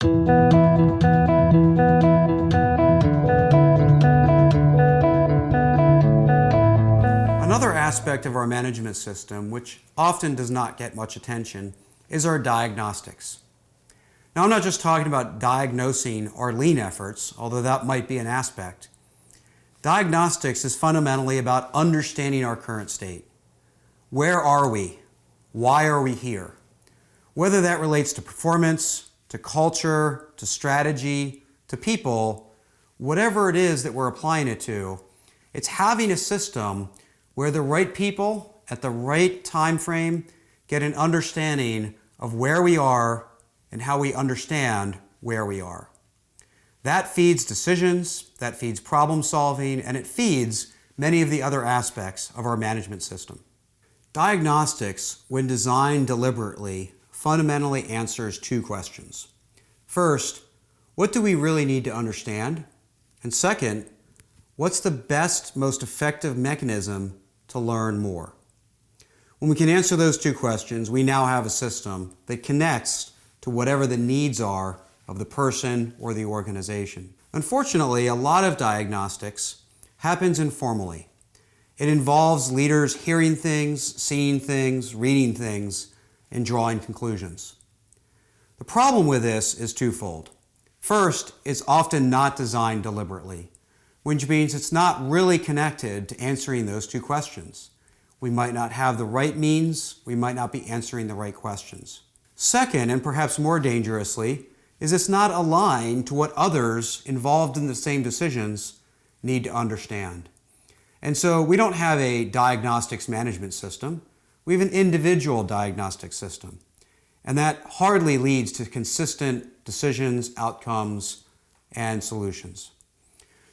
Another aspect of our management system, which often does not get much attention, is our diagnostics. Now, I'm not just talking about diagnosing our lean efforts, although that might be an aspect. Diagnostics is fundamentally about understanding our current state. Where are we? Why are we here? Whether that relates to performance, to culture, to strategy, to people, whatever it is that we're applying it to, it's having a system where the right people at the right time frame get an understanding of where we are and how we understand where we are. That feeds decisions, that feeds problem solving, and it feeds many of the other aspects of our management system. Diagnostics, when designed deliberately, fundamentally answers two questions. First, what do we really need to understand? And second, what's the best, most effective mechanism to learn more? When we can answer those two questions, we now have a system that connects to whatever the needs are of the person or the organization. Unfortunately, a lot of diagnostics happens informally. It involves leaders hearing things, seeing things, reading things, and drawing conclusions. The problem with this is twofold. First, it's often not designed deliberately, which means it's not really connected to answering those two questions. We might not have the right means, we might not be answering the right questions. Second, and perhaps more dangerously, is it's not aligned to what others involved in the same decisions need to understand. And so we don't have a diagnostics management system, we have an individual diagnostic system. And that hardly leads to consistent decisions, outcomes, and solutions.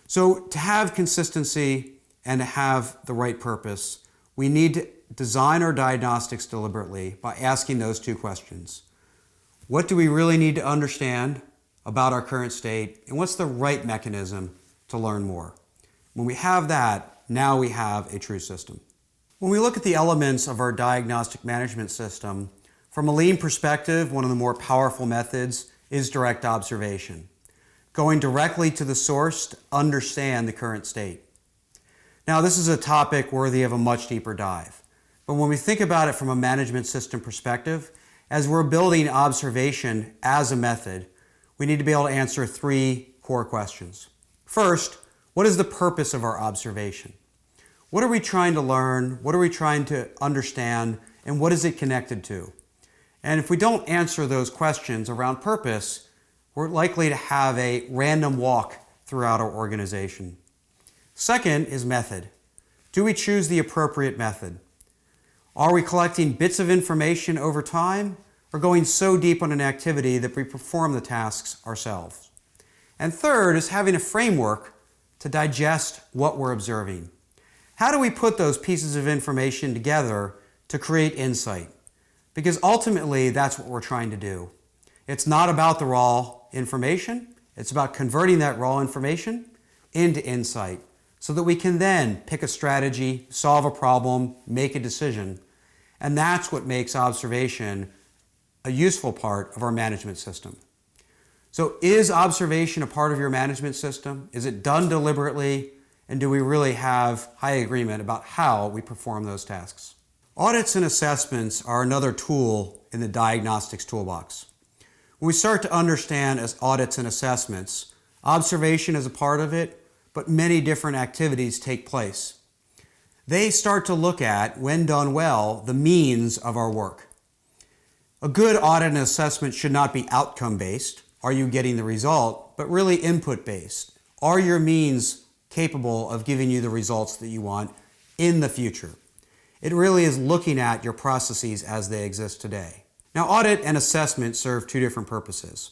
So to have consistency and to have the right purpose, we need to design our diagnostics deliberately by asking those two questions. What do we really need to understand about our current state, and what's the right mechanism to learn more? When we have that, now we have a true system. When we look at the elements of our diagnostic management system, from a lean perspective, one of the more powerful methods is direct observation, going directly to the source to understand the current state. Now, this is a topic worthy of a much deeper dive. But when we think about it from a management system perspective, as we're building observation as a method, we need to be able to answer three core questions. First, what is the purpose of our observation? What are we trying to learn? What are we trying to understand? And what is it connected to? And if we don't answer those questions around purpose, we're likely to have a random walk throughout our organization. Second is method. Do we choose the appropriate method? Are we collecting bits of information over time, or going so deep on an activity that we perform the tasks ourselves? And third is having a framework to digest what we're observing. How do we put those pieces of information together to create insight? Because ultimately, that's what we're trying to do. It's not about the raw information. It's about converting that raw information into insight so that we can then pick a strategy, solve a problem, make a decision. And that's what makes observation a useful part of our management system. So is observation a part of your management system? Is it done deliberately? And do we really have high agreement about how we perform those tasks? Audits and assessments are another tool in the diagnostics toolbox. When we start to understand as audits and assessments, observation is a part of it, but many different activities take place. They start to look at, when done well, the means of our work. A good audit and assessment should not be outcome-based, are you getting the result, but really input-based. Are your means capable of giving you the results that you want in the future? It really is looking at your processes as they exist today. Now, audit and assessment serve two different purposes.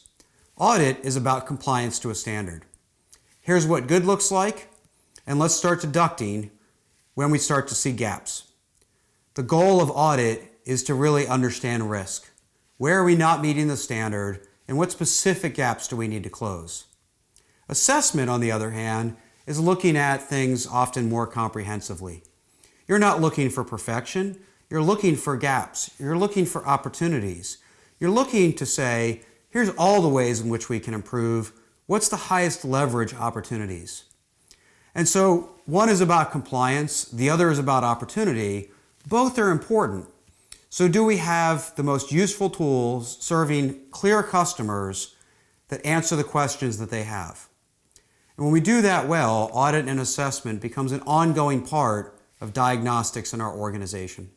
Audit is about compliance to a standard. Here's what good looks like, and let's start deducting when we start to see gaps. The goal of audit is to really understand risk. Where are we not meeting the standard, and what specific gaps do we need to close? Assessment, on the other hand, is looking at things often more comprehensively. You're not looking for perfection, you're looking for gaps, you're looking for opportunities. You're looking to say, here's all the ways in which we can improve. What's the highest leverage opportunities? And so one is about compliance, the other is about opportunity. Both are important. So do we have the most useful tools serving clear customers that answer the questions that they have? And when we do that well, audit and assessment becomes an ongoing part of diagnostics in our organization.